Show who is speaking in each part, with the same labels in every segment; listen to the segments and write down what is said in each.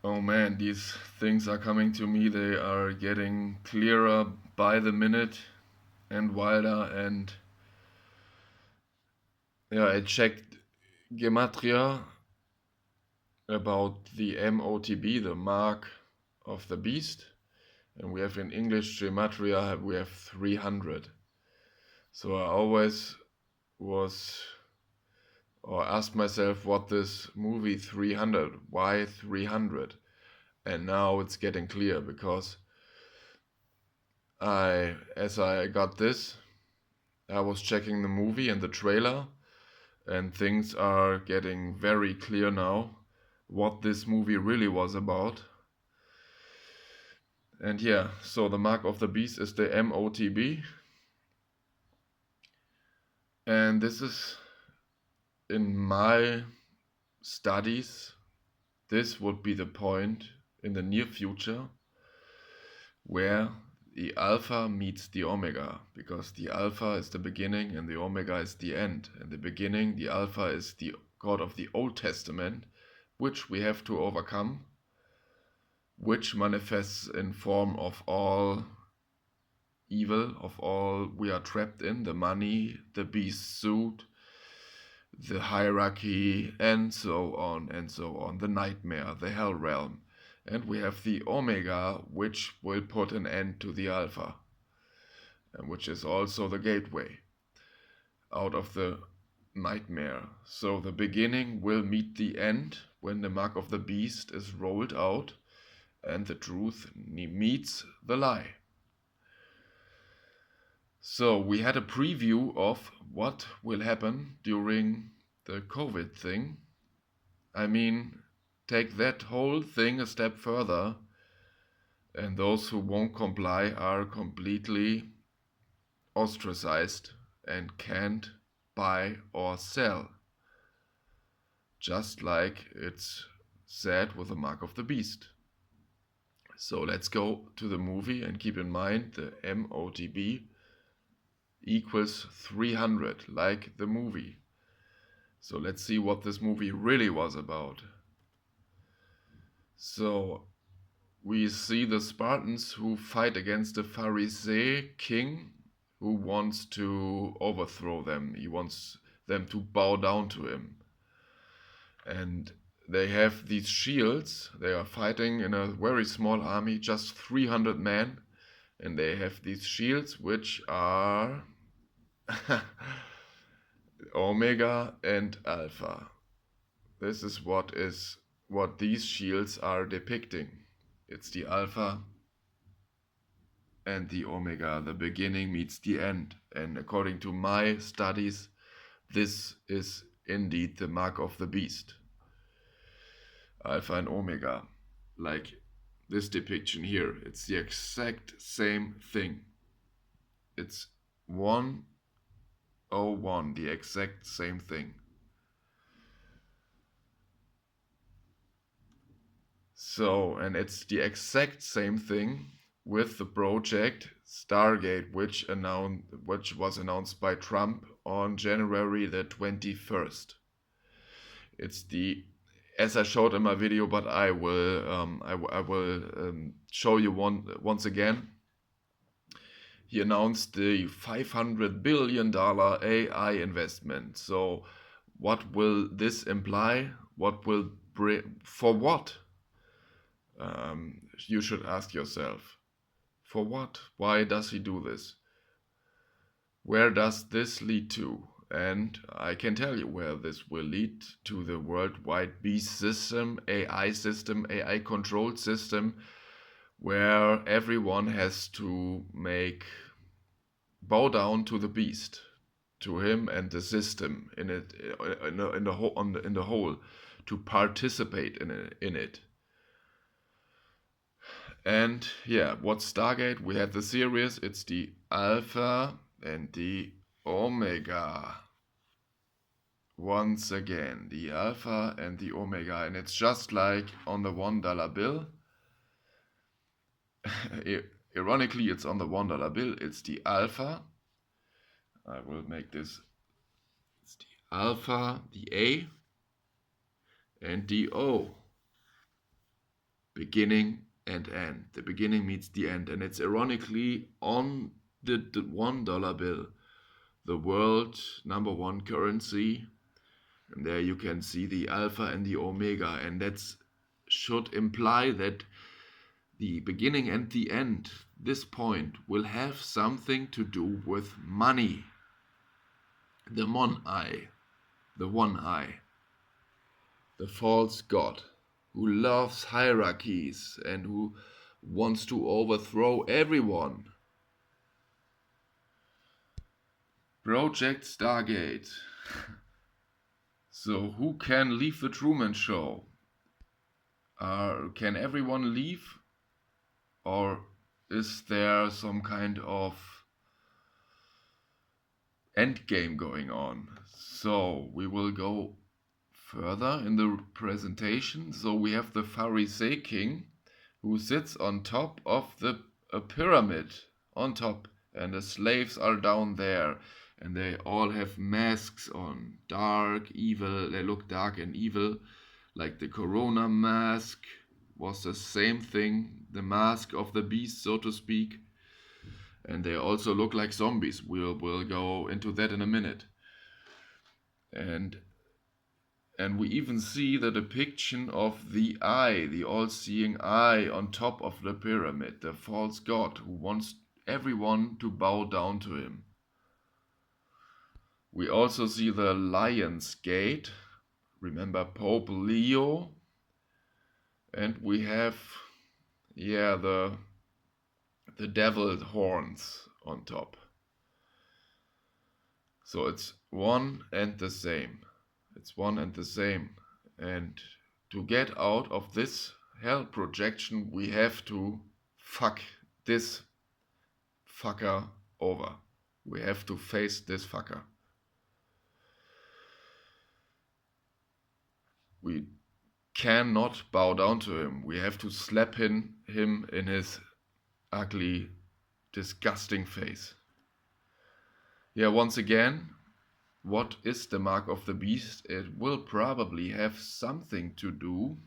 Speaker 1: Oh man, these things are coming to me. They are getting clearer by the minute and wilder. And yeah, I checked Gematria about the MOTB, the mark of the beast. And we have in English Gematria, we have 300. So I always was or asked myself what this movie 300, why 300? And now it's getting clear because as I got this, I was checking the movie and the trailer, and things are getting very clear now what this movie really was about. And yeah, so the mark of the beast is the MOTB, and this is in my studies, this would be the point in the near future where the alpha meets the omega, because the alpha is the beginning and the omega is the end. And the beginning, the alpha, is the God of the Old Testament, which we have to overcome, which manifests in form of all evil, of all we are trapped in, the money, the beast suit, the hierarchy, and so on and so on, the nightmare, the hell realm. And we have the omega, which will put an end to the alpha, and which is also the gateway out of the nightmare. So the beginning will meet the end when the mark of the beast is rolled out and the truth meets the lie. So we had a preview of what will happen during the COVID thing. I mean, take that whole thing a step further, and those who won't comply are completely ostracized and can't buy or sell. Just like it's said with the mark of the beast. So let's go to the movie and keep in mind the MOTB equals 300, like the movie. So let's see what this movie really was about. So we see the Spartans who fight against the Pharisee king who wants to overthrow them. He wants them to bow down to him. And they have these shields. They are fighting in a very small army, just 300 men. And they have these shields which are Omega and Alpha. This is what these shields are depicting. It's the Alpha and the Omega. The beginning meets the end. And according to my studies, this is indeed the mark of the beast. Alpha and Omega. Like this depiction here. It's the exact same thing. It's 101, the exact same thing. So, and it's the exact same thing with the project Stargate, which was announced by Trump on January the 21st. It's the, as I showed in my video, but I will show you once again. He announced the $500 billion AI investment. So, what will this imply? What will for what? You should ask yourself, for what? Why does he do this? Where does this lead to? And I can tell you where this will lead to: the worldwide beast system, AI controlled system, where everyone has to bow down to the beast, to him and the system in it, in the whole, to participate in it. And yeah, what's Stargate? We had the series, it's the Alpha and the Omega. Once again, the Alpha and the Omega. And it's just like on the $1 bill. Ironically, it's on the $1 bill. It's the Alpha. I will make this. It's the Alpha, the A, and the O. beginning and end. The beginning meets the end, and it's ironically on the $1 bill, the world #1 currency. And there you can see the alpha and the omega, and that should imply that the beginning and the end, this point, will have something to do with money. The one eye, the false god, who loves hierarchies and who wants to overthrow everyone. Project Stargate. So who can leave the Truman Show? Can everyone leave? Or is there some kind of endgame going on? So we will go further in the presentation. So we have the Pharisee king who sits on top of a pyramid on top, and the slaves are down there, and they all have masks on. Dark, evil, they look dark and evil, like the Corona mask was the same thing, the mask of the beast, so to speak. And they also look like zombies. We'll go into that in a minute. And we even see the depiction of the eye, the all-seeing eye on top of the pyramid, the false god who wants everyone to bow down to him. We also see the Lion's Gate. Remember Pope Leo? And we have, the devil horns on top. So it's one and the same. It's one and the same. And to get out of this hell projection, we have to fuck this fucker over. We have to face this fucker. We cannot bow down to him. We have to slap him in his ugly, disgusting face. Once again, what is the mark of the beast? It will probably have something to do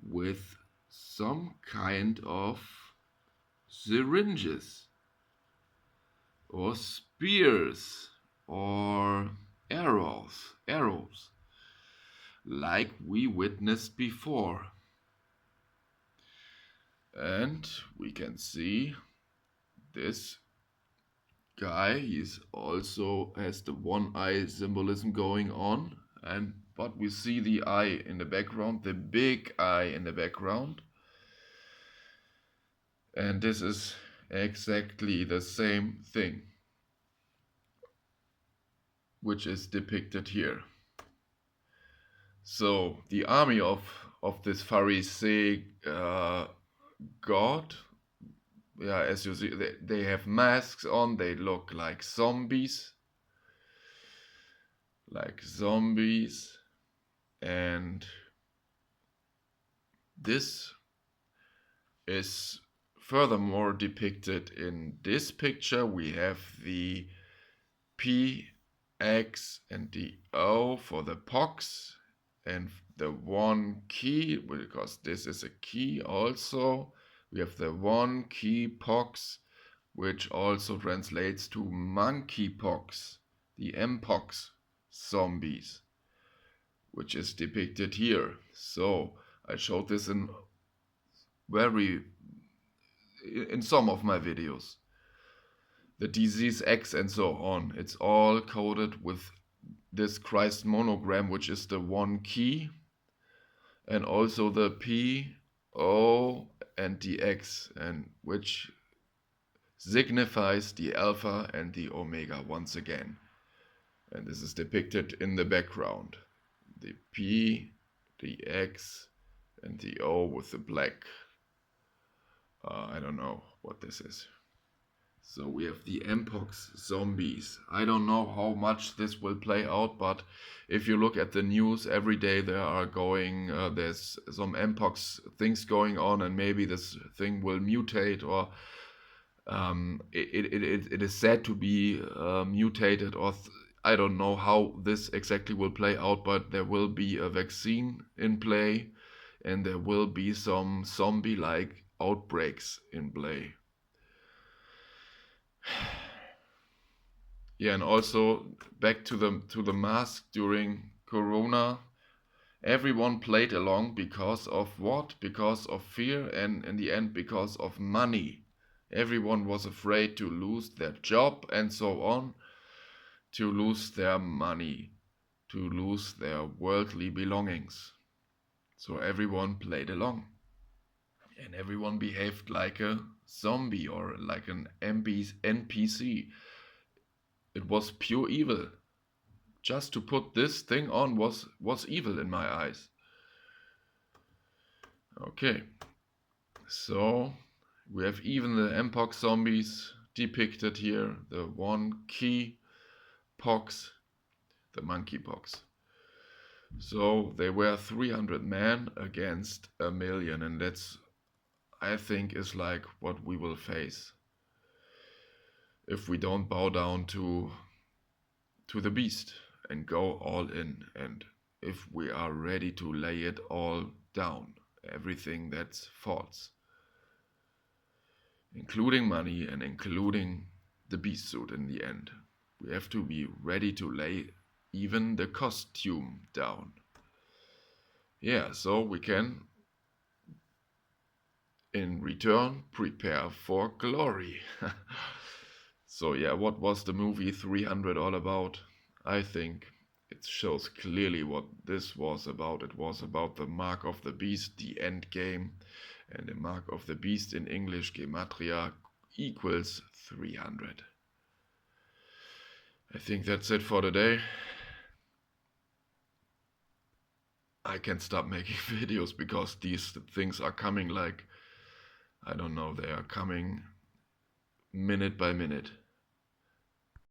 Speaker 1: with some kind of syringes or spears or arrows, like we witnessed before. And we can see this guy, he's also has the one eye symbolism going on, but we see the eye in the background, the big eye in the background. And this is exactly the same thing which is depicted here. So the army of this Pharisee god, as you see, they have masks on, they look like zombies. And this is furthermore depicted in this picture. We have the P, X, and the O for the pox, and the one key, because this is a key also. We have the one key pox, which also translates to monkeypox, the mpox zombies, which is depicted here. So I showed this in some of my videos. The disease X and so on. It's all coded with this Christ monogram, which is the one key, and also the P, O, and the X, and which signifies the alpha and the omega once again. And this is depicted in the background. The P, the X, and the O with the black. I don't know what this is. So we have the mpox zombies. I don't know how much this will play out, but if you look at the news every day, there's some mpox things going on, and maybe this thing will mutate, or it is said to be mutated, or I don't know how this exactly will play out, but there will be a vaccine in play and there will be some zombie-like outbreaks in play. Yeah, and also back to the mask during Corona. Everyone played along because of what? Because of fear, and in the end, because of money. Everyone was afraid to lose their job and so on, to lose their money, to lose their worldly belongings. So everyone played along. And everyone behaved like a zombie or like an NPC. It was pure evil. Just to put this thing on was evil in my eyes. Okay, so we have even the Mpox zombies depicted here. The one key pox, the monkeypox. So they were 300 men against 1,000,000, and that's, I think, is like what we will face if we don't bow down to the beast and go all in, and if we are ready to lay it all down, everything that's false, including money and including the beast suit in the end. We have to be ready to lay even the costume down. Yeah, so we can, in return, prepare for glory. So yeah, what was the movie 300 all about? I think it shows clearly what this was about. It was about the mark of the beast, the end game, and the mark of the beast in English, Gematria, equals 300. I think that's it for today. I can stop making videos because these things are coming like, I don't know, they are coming minute by minute.